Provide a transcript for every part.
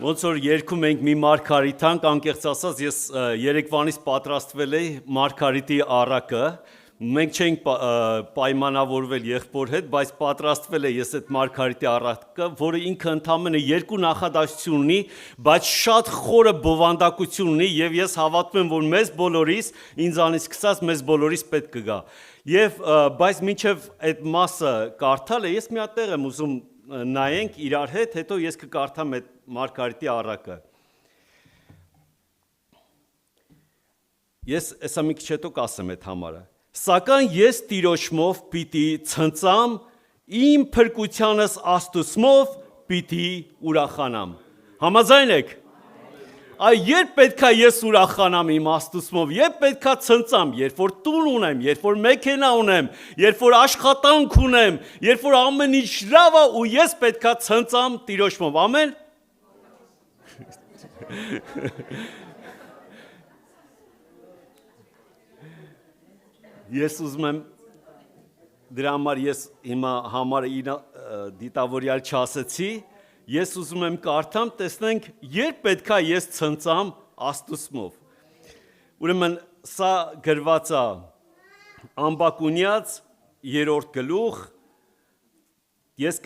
Ոնց որ երկում ենք մի մարգարիթանք, անկեղծ ասած, ես երեկվանից պատրաստվել էի մարգարիտի առակը, մենք չենք պայմանավորվել եղբոր հետ, բայց պատրաստվել է ես այդ մարգարիտի առակը, որը ինքը ընդամենը երկու նախադասություն ունի, բայց շատ խորը բովանդակություն ունի եւ ես հավատում եմ, որ մեզ բոլորիս, ինձանից սկսած մեզ բոլորիս պետք կգա։ Եվ բայց մինչև այդ մասը կարդալը ես մի հատ տեղ եմ ուզում նայենք իրար հետ, հետո ես կկարդամ այդ մարգարիտի առակը։ Ես հեսա մի քիչ հետո կասեմ այդ համարը։ Սակայն ես Տիրոջմով պիտի ցնծամ, իմ փրկությանս աստուծմով պիտի ուրախանամ։ Համաձայն եք։ Այ երբ պետքա ես ուրախանամ իմ աստուծմով, երբ պետքա ցնծամ, երբ որ տուն ունեմ, երբ որ մեքենա ունեմ, երբ որ աշխատանք ունեմ, երբ որ ամեն ինչ լավ է ու ես պետքա ցնծամ Տիրոջմով, ամեն։ Ես ուզում եմ դրա համար ես հիմա համարը դիտավորյալ չասեցի, ես ուզում եմ կարդամ, տեսնենք, երբ պետքա ես ցնծամ աստուծմով։ Ուրեմն սա գրված է Ամբակունյաց 3-րդ գլուխ, ես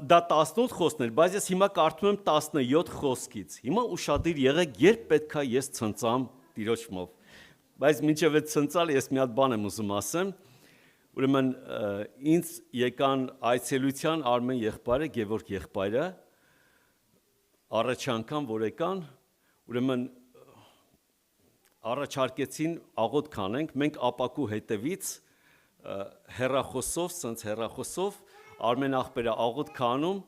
դա 18 խոսքն էր, բայց ես հիմա կարդում եմ 17 խոսքից։ Հիմա ուշադիր եղեք, երբ պետքա ես ցնծամ Տիրոջմով։ Բայց մինչև այդ ցնծալ ես մի հատ բան եմ ուզում ասեմ։ Ուրեմն ինձ եկան այցելության Արմեն եղբայրը, Գևորգ եղբայրը, առաջ անգամ որ եկան, ուրեմն առաջարկեցին աղոթք անենք, մենք ապակու հետևից հեռախոսով Արմեն աղբերը աղոթք անում,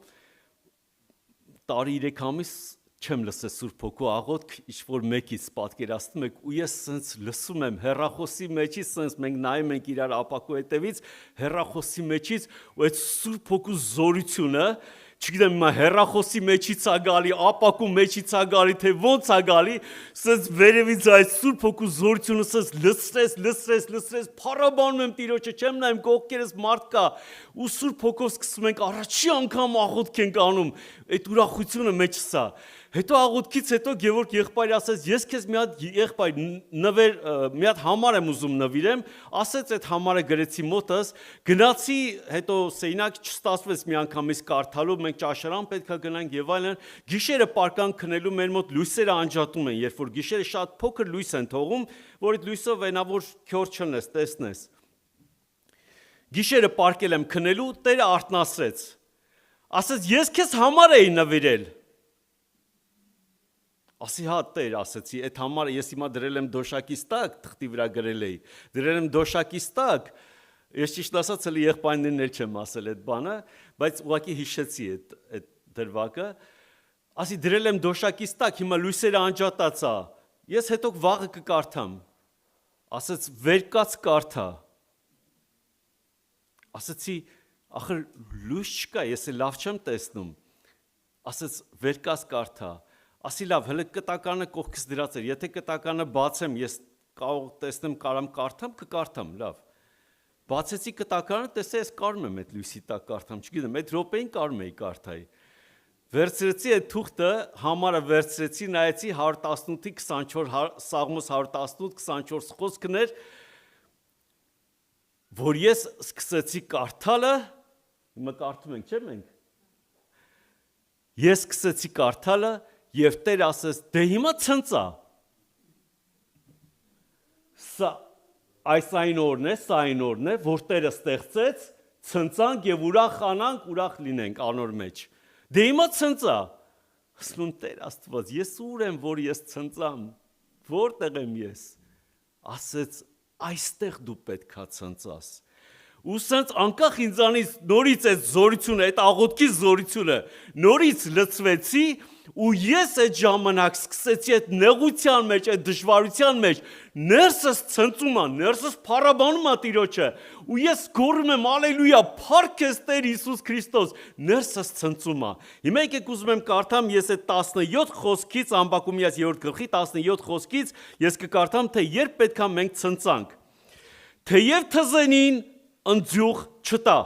տարի 3 ամիս չեմ լսել Սուրբ Հոգու աղոթք, ինչ-որ մեկից պատկերացնում եք, ու ես սենց լսում եմ հեռախոսի մեջից, սենց մենք նայում ենք իրար ապակու հետևից, հեռախոսի մեջից, ու այդ Սուրբ Հոգու զորությունը, չգիտեմ հիմա հեռախոսի մեջից է գալի, ապակու մեջից է գալի, թե ոնց է գալի, սենց վերևից այդ Սուրբ Հոգու զորությունը սենց լսրես, փառաբանում եմ Տիրոջը, չեմ նայում կողքերս մարդ կա, ու Սուրբ Հոգով սկսում ենք առաջի անգամ աղոթք ենք անում, այդ ուրախությունը մեջս է։ Հետո աղոթքից հետո Գևորգ եղբայրը ասեց, ես քեզ մի հատ եղբայր մի հատ համար եմ ուզում նվիրեմ, ասեց այդ համարը գրեցի մոտս, գնացի, հետո սենյակ չստացվեց մի անգամից կարդալու, մենք ճաշարան պետքա գնանք եւ այլն, գիշերը պարկան քնելու մեր մոտ լույսերը անջատում են, երբ որ գիշերը շատ փոքր լույս են թողում, որ այդ լույսով այնավոր քյոր չնես, տեսնես։ Գիշերը պարկել եմ քնելու, Տերը արթնացրեց։ Ասեց, ես քեզ համար էի նվիրել։ Ասի հա Տեր, ասեցի, այդ համարը ես հիմա դրել եմ դոշակիս տակ, թղթի վրա գրել էի, դրել եմ դոշակիս տակ, ես ճիշտ ասած հələ եղբայրներն էլ չեմ ասել այդ բանը, բայց ուղղակի հիշեցի այդ դրվագը, ասի դրել եմ դոշակիս տակ, հիմա լույսերը անջատած է, ես հետո վաղը կկարդամ, ասեց վերկաց կարդա, ասեցի, ախր լույս չկա, ես էլ լավ չեմ տեսնում, ասեց վերկաց կարդա, ասի լավ, հələ կտականը կողքից դրած էր, եթե կտականը բացեմ, ես կարող տեսնեմ կարամ կարդամ, կկարդամ, լավ։ Բացեցի կտականը, տեսա ես կարում եմ այդ լույսի տակ կարդամ, չգիտեմ, այդ րոպեին կարում էի կարդայի։ Վերցրեցի այդ թուղթը, համարը վերցրեցի, նայեցի 118-ի 24, Սաղմոս 118-24 խոսքն էր, որ ես սկսեցի կարդալը, հիմա կարդում ենք, չէ՞ մենք։ Ես սկսեցի կարդալը, և Տեր ասեց, դե հիմա ցնծա, այս այն օրն է, սա այն օրն է, որ Տերը ստեղծեց, ցնծանք և ուրախանանք, ուրախ լինենք անոր մեջ, դե հիմա ցնծա, ասում Տեր Աստված, ես ուր եմ, որ ես ցնծամ, որտեղ եմ ես, ասեց, այստեղ դու պետքա ցնծաս, ու սենց անկախ ինձանից նորից այդ զորությունը, այդ աղոթքի զորությունը, նորից լցվեցի, ու ես այդ ժամանակ սկսեցի այդ նեղության մեջ, այդ դժվարության մեջ, ներսս ցնծում է, ներսս փառաբանում է Տիրոջը, ու ես գոռում եմ ալելույա, փառք քեզ Տեր Հիսուս Քրիստոս, ներսս ցնծում է։ Հիմա եկեք ուզում եմ կարդամ ես այդ 17 խոսքից, Ամբակումյաց 3 գլխի 17 խոսքից, ես կկարդամ, թե երբ պետքա մենք ցնծանք։ Թեև թզենին ընձյուղ չտա,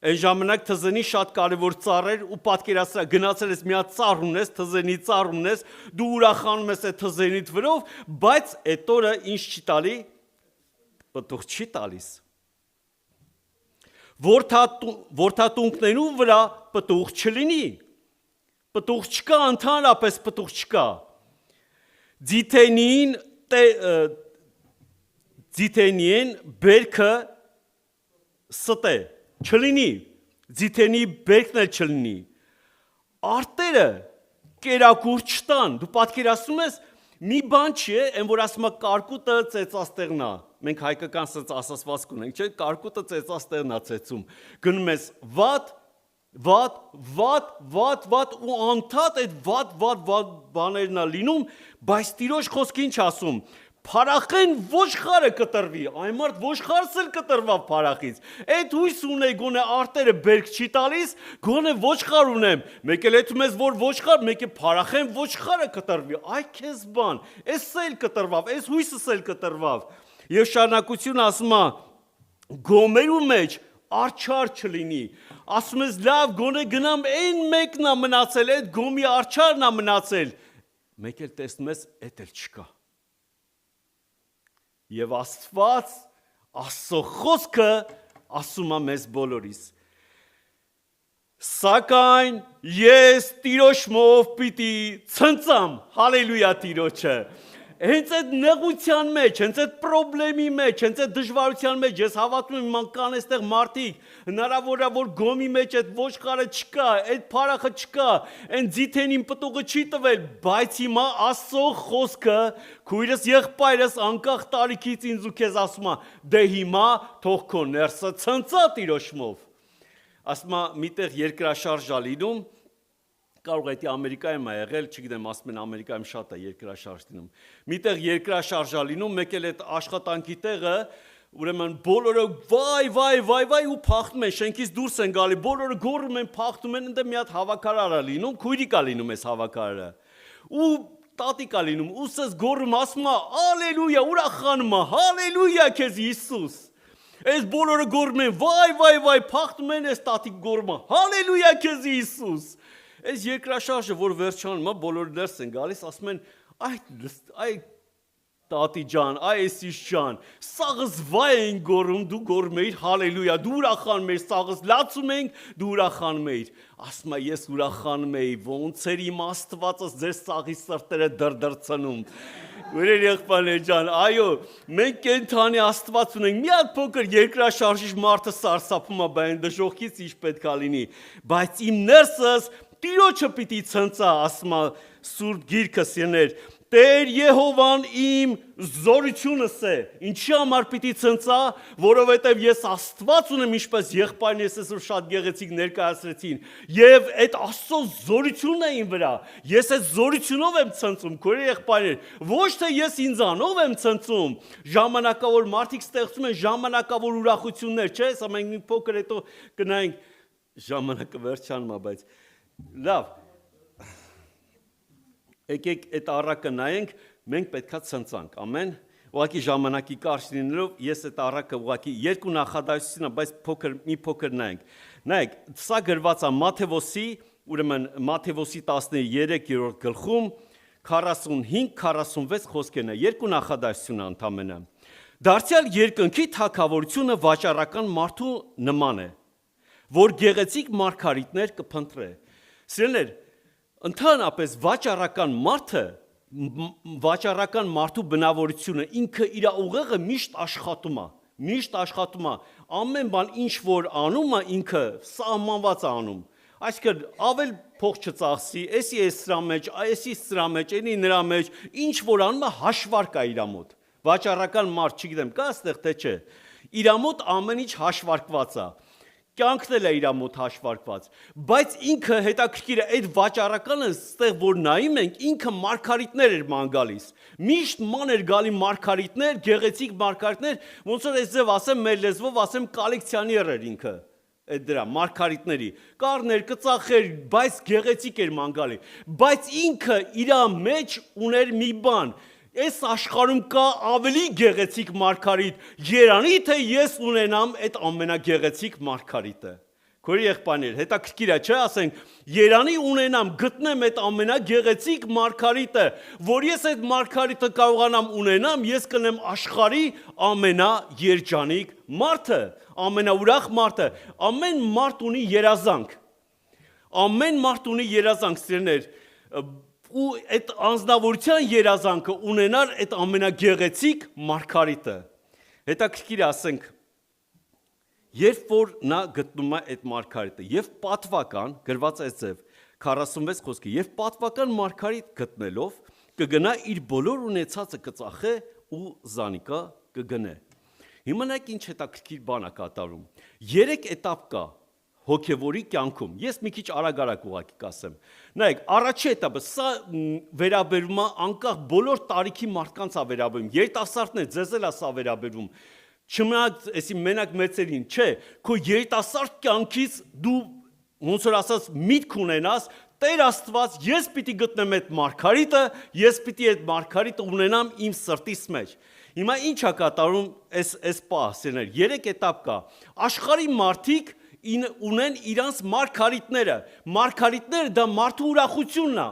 Այն ժամանակ թզենի շատ կարևոր ծառ էր ու պատկերացրա գնացել ես մի հատ ծառ ունես, թզենի ծառ ունես, դու ուրախանում ես այդ թզենիդ վրով, բայց այդ օրը ինչ չի տալի, պտուղ չի տալիս։ Որդատունկներու վրա պտուղ չլինի, պտուղ չկա, ընդհանրապես պտուղ չկա։ Ձիթենին բերքը ստե չլինի, ձիթենի բերքն էլ չլինի, արտերը կերակուր չտան, դու պատկերացնում ես, մի բան չի է, են որ ասում է կարկուտը ծեծաստեղնա, մենք հայկական սենց ասասվածք ունենք, չէ, կարկուտը ծեծաստեղնա ծեծում, գնում ես վատ ու անդադ այդ վատ բաներն է լինում, բայց Տիրոջ խոսքը ինչ ասում, Փարախեն ոչխարը կտրվի, այն մարդ ոչխարս էլ կտրվավ փարախից, այդ հույս ունե գոնե արտերը բերք չի տալիս, գոնե ոչխար ունեմ, մեկ էլ էթում ես որ ոչխար, մեկ է փարախեն ոչխարը կտրվի, այ քեզ բան, էս էլ կտրվավ, էս հույսս էլ կտրվավ, եւ շարունակություն ասում է, գոմերու մեջ արջար չլինի, ասում ես լավ, գոնե գնամ այն մեկն է մնացել, այդ գոմի արջարն է մնացել, մեկ էլ տեսնում ես, այդ էլ չկա։ Եվ Աստված, Աստծո խոսքը ասում է մեզ բոլորիս. Սակայն ես Տիրոջմով պիտի ցնծամ, հալելույա Տիրոջը։ Հենց այդ նեղության մեջ, հենց այդ պրոբլեմի մեջ, հենց այդ դժվարության մեջ ես հավատում եմ իման կան այստեղ մարդիկ, հնարավոր է որ գոմի մեջ այդ ոչխարը չկա, այդ փարախը չկա, այն ձիթենին պտուղը չի տվել, բայց հիմա Աստծո խոսքը քույրս եղբայրս անկախ տարիքից ինձ ու քեզ ասում է, դե հիմա թող քո ներսը ցնծա Տիրոջմով։ Ասում է միտեղ երկրաշարժ ա լինում, կարող է դա Ամերիկայում է եղել, չգիտեմ, ասում են Ամերիկայում շատ է երկրաշարժ լինում։ Միտեղ երկրաշարժ ա լինում, մեկ էլ այդ աշխատանքի տեղը, ուրեմն բոլորը վայ ու փախնում են, շենքից դուրս են գալի, բոլորը գոռում են, փախնում են, ընդ մի հատ հավաքարար ա լինում, քույրիկ ա լինում այս հավաքարարը։ Ու տատիկ ա լինում, ուսս գոռում, ասում է, «Ալելույա», ուրախանում է, «Հալելույա քեզ Հիսուս»։ Այս բոլորը գոռում են, վայ, փախնում են, այս տատիկ գոռում է, «Հալելույա քեզ Հիսուս»։ Այս երկրաշարժը, որ վերջանում է, բոլորը դերս են գալիս, ասում են, այ տատի ջան, այսիշ ջան, սաղս վայ են գոռում, դու գոռում էիր, հալելույա, դու ուրախանում էիր, սաղս լացում ենք, դու ուրախանում էիր, ասում է, ես ուրախանում էի, ոնց էր իմ Աստվածս ձեր սաղի սրտերը դրդրցնում, Ուրեր եղբայրներ ջան, այո, մենք կենթանի Աստված ունենք, մի հատ փոքր երկրաշարժիչ մարդը սարսափում է, բայն դժոխքից ինչ պետք է լինի, բայց իմ ներսս Տիրոջը պիտի ցնծա, ասում է Սուրբ Գիրքը սիրներ, Տեր Եհովան իմ զորությունս է, ինչի համար պիտի ցնծա, որովհետև ես Աստված ունեմ, ինչպես եղբայրներս այսօր շատ գեղեցիկ ներկայացրեցին, եւ այդ Աստծո զորությունն է իմ վրա, ես այդ զորությունով եմ ցնծում, քույր եղբայրներ, ոչ թե ես ինձանով եմ ցնծում, ժամանակավոր մարդիկ ստեղծում են ժամանակավոր ուրախություններ, չէ՞, սա մենք մի փոքր հետո կնայենք ժամանակը վերջանում է, բայց լավ, եկեք այդ առակը նայենք, մենք պետքա ցնծանք, ամեն, ուղղակի ժամանակի կարճ լինելով, ես այդ առակը ուղղակի երկու նախադասություն է, բայց մի փոքր նայենք, սա գրված է Մատթեոսի, ուրեմն Մատթեոսի 13-րդ գլխում 45-46 խոսքերն է, երկու նախադասություն ընդամենը։ Դարձյալ երկնքի թագավորությունը վաճառական մարդու նման է, որ գեղեցիկ մարգարիտներ կփնտրե։ Սիրելիներ, ընդհանրապես վաճառական մարդու բնավորությունը ինքը իր ուղեղը միշտ աշխատում է, ամեն բան ինչ որ անում է ինքը սահմանված է անում, այսինքն ավել փող չծախսի, էսի է սրա մեջ, էսի սրա մեջ, էնի նրա մեջ, ինչ որ անում է հաշվարկ է իր մոտ, վաճառական մարդ, չգիտեմ, կա այստեղ թե չէ, իր մոտ ամեն ինչ հաշվարկված է, կյանքն էլ է իր մոտ հաշվարկված, բայց ինքը հետաքրքիր է այդ վաճառականը ստեղ որ նայում ենք, ինքը մարգարիտներ էր ման գալիս, միշտ ման էր գալի մարգարիտներ, գեղեցիկ մարգարիտներ, ոնց որ այս ձև ասեմ, մեր լեզվով ասեմ կոլեկցիոներ էր ինքը, այդ դրա մարգարիտների, կառներ, կծախեր, բայց գեղեցիկ էր ման գալի, բայց ինքը իր մեջ ուներ մի բան, Այս աշխարհում կա ավելի գեղեցիկ մարգարիտ, երանի թե ես ունենամ այդ ամենագեղեցիկ մարգարիտը։ Քորի եղբայրներ, հետաքրքիր է, չէ՞, ասենք, Երանի ունենամ, գտնեմ այդ ամենագեղեցիկ մարգարիտը, որ ես այդ մարգարիտը կարողանամ ունենամ, ես կնեմ աշխարհի ամենաերջանիկ մարդը, ամենաուրախ մարդը, ամեն մարդ ունի երազանք։ Ամեն մարդ ունի երազանք, սիրներ, ու այդ անձնավորության երազանքը ունենալ այդ ամենագեղեցիկ մարգարիտը։ Հետաքրքիր է, ասենք, երբ որ նա գտնում է այդ մարգարիտը, եւ պատվական գրված է ձև 46 խոսքը, եւ պատվական մարգարիտ գտնելով կգնա իր բոլոր ունեցածը կծախե ու զանիկա կգնե։ Հիմա նայեք ինչ հետաքրքիր բան է կատարում։ 3 էտապ կա հոգևորի կյանքում։ Ես մի քիչ արագ ուղղակի կասեմ։ Նայեք, առաջի էտապը սա վերաբերում է անկախ բոլոր տարիքի մարդկանց է վերաբերում։ Երիտասարդներ, ձեզ էլ է սա վերաբերում։ Չմնաք, այսի մենակ մեծերին, չէ, քո երիտասարդ կյանքից դու ոնց որ ասած միտք ունենաս, Տեր Աստված, ես պիտի գտնեմ այդ մարգարիտը, ես պիտի այդ մարգարիտը ունենամ իմ սրտիս մեջ։ Հիմա ինչ է կատարում այս պահսերներ, 3 էտապ կա։ Աշխարհի մարդիկ ունեն իրանց մարգարիտները դա մարդու ուրախությունն է։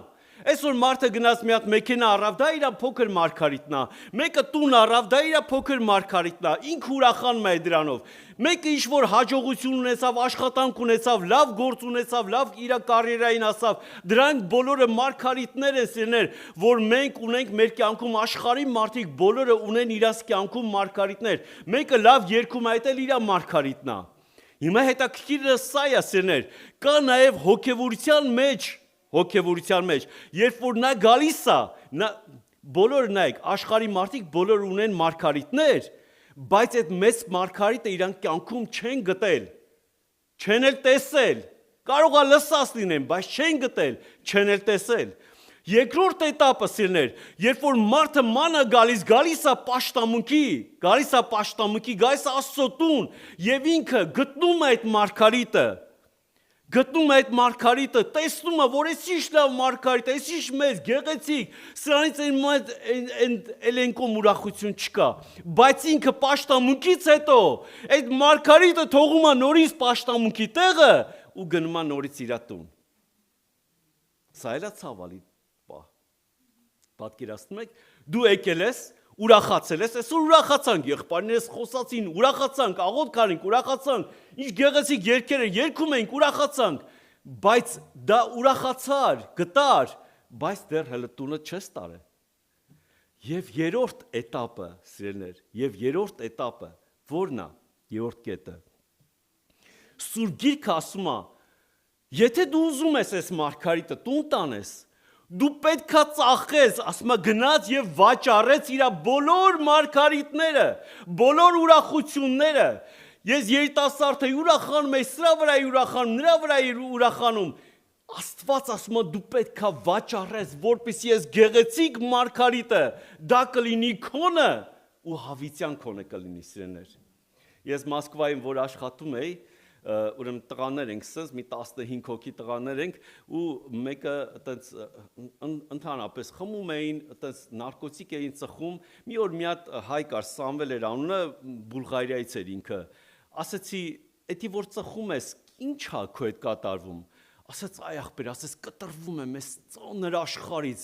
Այսօր մարդը գնաց մի հատ մեքենա առավ, դա իր փոքր մարգարիտն է։ Մեկը տուն առավ, դա իր փոքր մարգարիտն է։ Ինքը ուրախանում է դրանով։ Մեկը ինչ որ հաջողություն ունեցավ, աշխատանք ունեցավ, լավ գործ ունեցավ, լավ իր կարիերային ասավ։ Դրանք բոլորը մարգարիտներ են, սիրներ, որ մենք ունենք մեր կյանքում աշխարհի մարդիկ բոլորը ունեն իրաց կյանքում մարգարիտներ։ Մեկը լավ երգում է, դա իր մարգարիտն է։ Հիմա հետաքրքիրը սա է, սիրներ, կա նաև հոգևորության մեջ, երբ որ նա գալիս է, բոլորը նայեք, աշխարհի մարդիկ բոլորը ունեն մարգարիտներ, բայց այդ մեծ մարգարիտը իրանք կյանքում չեն գտել, չեն էլ տեսել, կարող է լսած լինեն, բայց չեն գտել, չեն էլ տեսել։ Երկրորդ էտապը, սիրներ, երբ որ մարդը մանա գալիս է պաշտամունքի, գալիս է Աստծո տուն, եւ ինքը գտնում է այդ մարգարիտը, տեսնում է, որ էս ինչ լավ մարգարիտ է, էս ինչ մեծ, գեղեցիկ, սրանից ելենկոմ ուրախություն չկա, բայց ինքը պաշտամունքից հետո, այդ մարգարիտը թողում է նորից պաշտամունքի տեղը ու գնում է նորից իր տուն։ Սա էլ է ցավալի։ Պատկերացնում եք, դու եկել ես, ուրախացել ես, այսօր ուրախացանք, եղբայրներս խոսացին, ուրախացանք, աղոթք արինք, ուրախացանք, ինչ գեղեցիկ երգեր են, երգում ենք, ուրախացանք, բայց դա ուրախացար, գտար, բայց դեռ հələ տունը չես տարել։ Եվ երրորդ էտապը, սիրելիներ, եւ երրորդ էտապը, որն է, երրորդ կետը։ Սուրբ Գիրքը ասում է, եթե դու ուզում ես այս մարգարիտը տուն տանես, դու պետքա ծախես, ասում է գնաց եւ վաճառեց իր բոլոր մարգարիտները, բոլոր ուրախությունները։ Ես երիտասարդ եմ, ուրախանում եմ, սրա վրա ուրախանում, նրա վրա ուրախանում։ Աստված ասում է դու պետքա վաճառես, որպեսզի ես գեղեցիկ մարգարիտը, դա կլինի քոնը ու հավիտյան քոնը կլինի, սիրելիներ։ Ես Մոսկվայում որ աշխատում էի, ուրեմն տղաներ ենք սենց, մի 15 հոգի տղաներ ենք ու մեկը այտենց ընդհանրապես խմում էին, այտենց նարկոտիկ էին ծխում, մի օր մի հատ հայ կար, Սամվել էր անունը, Բուլղարիայից էր ինքը, ասեցի, «Էդի որ ծխում ես, ինչ է քո հետ կատարվում»։ Ասեց, «Այ ախպեր, ասեց, կտրվում եմ այս ծանր աշխարհից,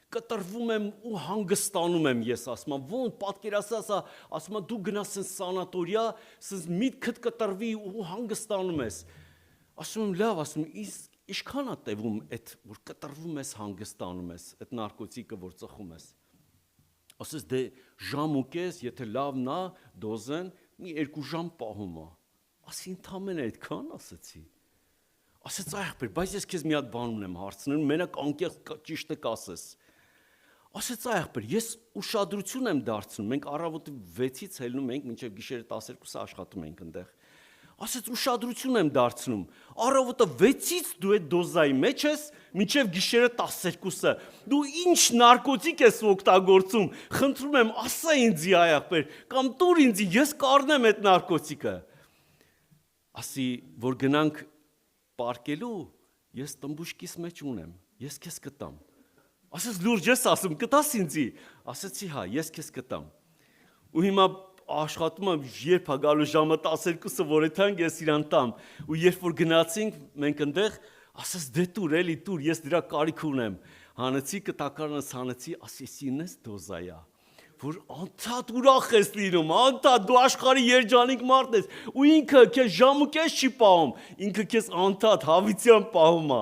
կտրվում եմ ու հանգստանում եմ», ես ասում եմ, ոնց պատկերացած, ասում եմ, դու գնաս սենց սանատորիա, սենց միտքդ կտրվի ու հանգստանում ես։ Ասում եմ, լավ, ասում եմ, ինչքան է տևում այդ որ կտրվում ես, հանգստանում ես, այդ նարկոտիկը որ ծխում ես։ Ասես դե ժամ ու կես, եթե լավն է, դոզեն, մի 2 ժամ պահում է։ Ասի ընդամենը այդքան ասեցի։ Ասեց, այ ախպեր, բայց ես քեզ մի հատ բան ունեմ հարցնում, մենակ անկեղծ ճիշտը կասես։ Ասեց, այ ախպեր, ես ուշադրություն եմ դարձնում, մենք առավոտի 6-ից ելնում ենք, մինչև գիշերը 12-ը աշխատում ենք այնտեղ։ Ասեց, ուշադրություն եմ դարձնում, առավոտը 6-ից դու այդ դոզայի մեջ ես, մինչև գիշերը 12-ը։ Դու ինչ նարկոտիկ ես օգտագործում, խնդրում եմ, ասա ինձ, այ ախպեր, կամ տուր ինձ, ես կառնեմ այդ նարկոտիկը։ Ասի, որ գնանք պարկելու, ես տմբուշկիս մեջ ունեմ, ես քեզ կտամ։ Ասես լուրջ ես ասում, կտաս ինձի։ Ասեցի, հա, ես քեզ կտամ։ Ու հիմա աշխատում եմ, երբ է գալու ժամը 12-ը, որ եթանք ես իրան տամ։ Ու երբ որ գնացինք, մենք այնտեղ, ասես դե տուր, էլի տուր, ես դրա կարիք ունեմ։ Հանեցի կտակարանս հանեցի, ասես ինես դոզայա, որ անդադ ուրախ ես լինում, անդադ դու աշխարհի երջանիկ մարդ ես, ու ինքը քեզ ժամուկես չի պահում, ինքը քեզ անդադ հավիտյան պահում է։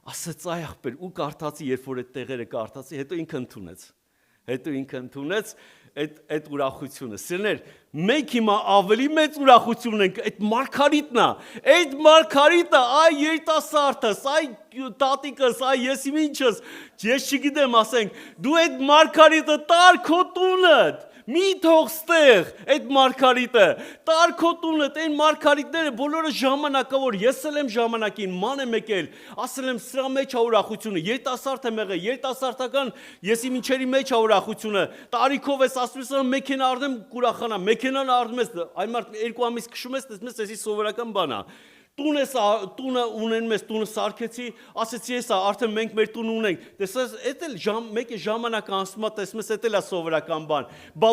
Ասեց այ ախպեր, ու կարդացի, երբ որ այդ տեղերը կարդացի, հետո ինքը ընդունեց այդ ուրախությունը։ Սիրներ, մենք հիմա ավելի մեծ ուրախություն ենք, այդ մարգարիտը, այ երիտասարդս, այ տատիկս, այ ես ինչս, ես չգիտեմ, ասենք, դու այդ մարգարիտը տար քո տունդ, մի թող ստեղ այդ մարգարիտը, տար քո տունդ, այն մարգարիտները բոլորը ժամանակավոր, ես էլ եմ ժամանակին, ման եմ եկել, ասել եմ սրա մեջ է ուրախությունը, երիտասարդ եմ եղել, երիտասարդական եսի մինչերի մեջ է ուրախությունը, տարիքով ես ասում ես մեքենա առնեմ կուրախանամ, մեքենան առնում ես, այն մարդ 2 ամիս քշում ես, տեսնում ես, էսի սովորական բան է։ Տունը ունենում ես, տունը սարքեցի, ասեցի ես, արդեն մենք մեր տուն ունենք, տեսես, էդ էլ մեկ է ժամանակ անցումա, տեսնում ես, էդ էլ է սովորական բան, բա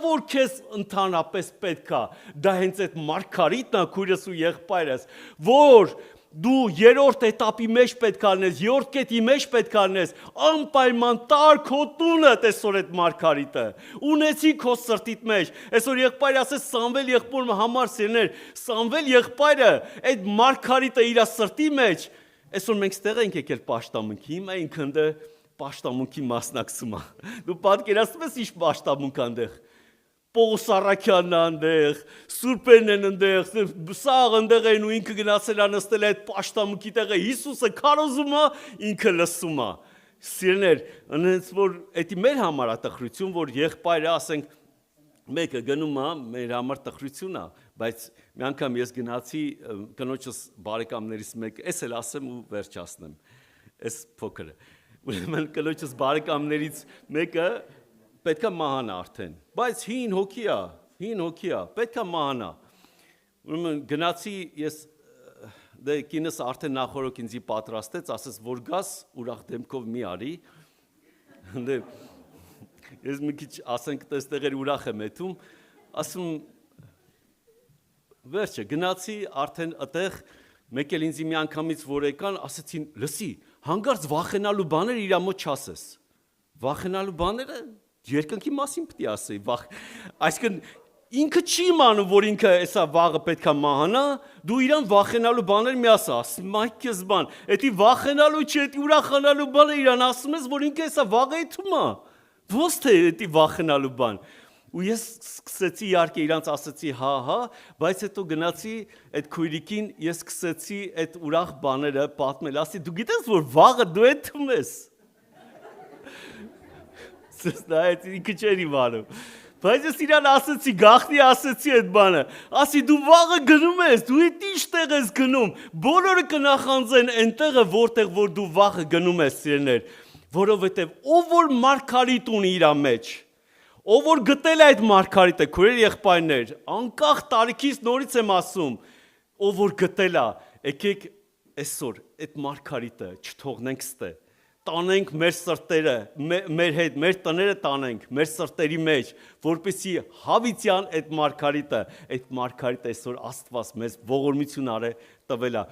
որ քեզ ընդհանրապես պետք է, դա հենց այդ մարգարիտն է, քույրս ու եղբայրս, որ դու երրորդ էտապի մեջ պետք է լինես, երրորդ կետի մեջ պետք է լինես, անպայման տար քո տունը տեսօր այդ մարգարիտը, ունեցի քո սրտիդ մեջ, այսօր եղբայրը ասես Սամվել եղբորը համար սիրներ, Սամվել եղբայրը այդ մարգարիտը իր սրտի մեջ, այսօր մենք ստեղ ենք եկել պաշտամունքի, հիմա ինքն դե պաշտամունքի մասնակցում է, դու պատկերացնում ես ինչ պաշտամունք այնտեղ, Պողոս Առաքյանն այնտեղ, Սուրբերն են այնտեղ, սաղ այնտեղ են ու ինքը գնացել է նստել այդ պաշտամունքի տեղը, Հիսուսը քարոզում է, ինքը լսում է։ Սիրներ, այնց որ դա մեր համար է տխրություն, որ եղբայրը ասենք մեկը գնում է, մեր համար տխրություն է, բայց մի անգամ ես գնացի կնոջս բարեկամներից մեկը, ես էլ ասեմ ու վերջացնեմ, այս փոքրը։ Ուրեմն կնոջս բարեկամներից մեկը պետք է մահանա արդեն, բայց հին հոգի է, պետք է մահանա։ Ուրեմն գնացի ես, դե կինս արդեն նախորոք ինձի պատրաստեց, ասես որ գաս ուրախ դեմքով մի արի, դե ես մի քիչ ասենք տեստեղեր ուրախ եմ եթում, ասում վերջը գնացի արդեն այդտեղ մեկ էլ ինձի մի անգամից որ եկան, ասեցին լսի, հանգարց վախենալու բաներ իրա մոտ չասես, վախենալու բաները երկնքի մասին պետք է ասեի, այսինքն ինքը չի իմանում, որ ինքը էսա վաղը պետք է մահանա, դու իրան վախենալու բաներ մի ասա, մայքես բան, էդի վախենալու չի, էդի ուրախանալու բանը իրան ասում ես, որ ինքը էսա վաղը եթում է, ոնց թե էդի վախենալու բան, ու ես սկսեցի իհարկե իրանց ասեցի հա, բայց հետո գնացի այդ քույրիկին, ես սկսեցի այդ ուրախ բաները պատմել, ասի դու գիտես, որ վաղը դու եթում ես, Սնայեց ինքը չեր իմանում, բայց ես իրան ասեցի, գաղտնի ասեցի այդ բանը, ասի դու վաղը գնում ես, դու էդ ինչ տեղ ես գնում, բոլորը կնախանձեն այնտեղը, որտեղ որ դու վաղը գնում ես սիրներ, որովհետև ով որ մարգարիտ ունի իր մեջ, ով որ գտել է այդ մարգարիտը, քույրեր եղբայրներ, անկախ տարիքից նորից եմ ասում, ով որ գտել է, եկեք այսօր այդ մարգարիտը չթողնենք ստե տանենք մեր սրտերը, մեր հետ, մեր տները տանենք, մեր սրտերի մեջ, որպեսզի հավիտյան այդ մարգարիտը այսօր Աստված մեզ ողորմություն արե տվել է։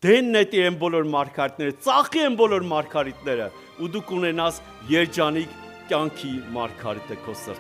Դեն նետի են բոլոր մարգարիտները, ծախի են բոլոր մարգարիտները, ու դու կունենաս երջանիկ կյանքի մարգարիտը քո սրտի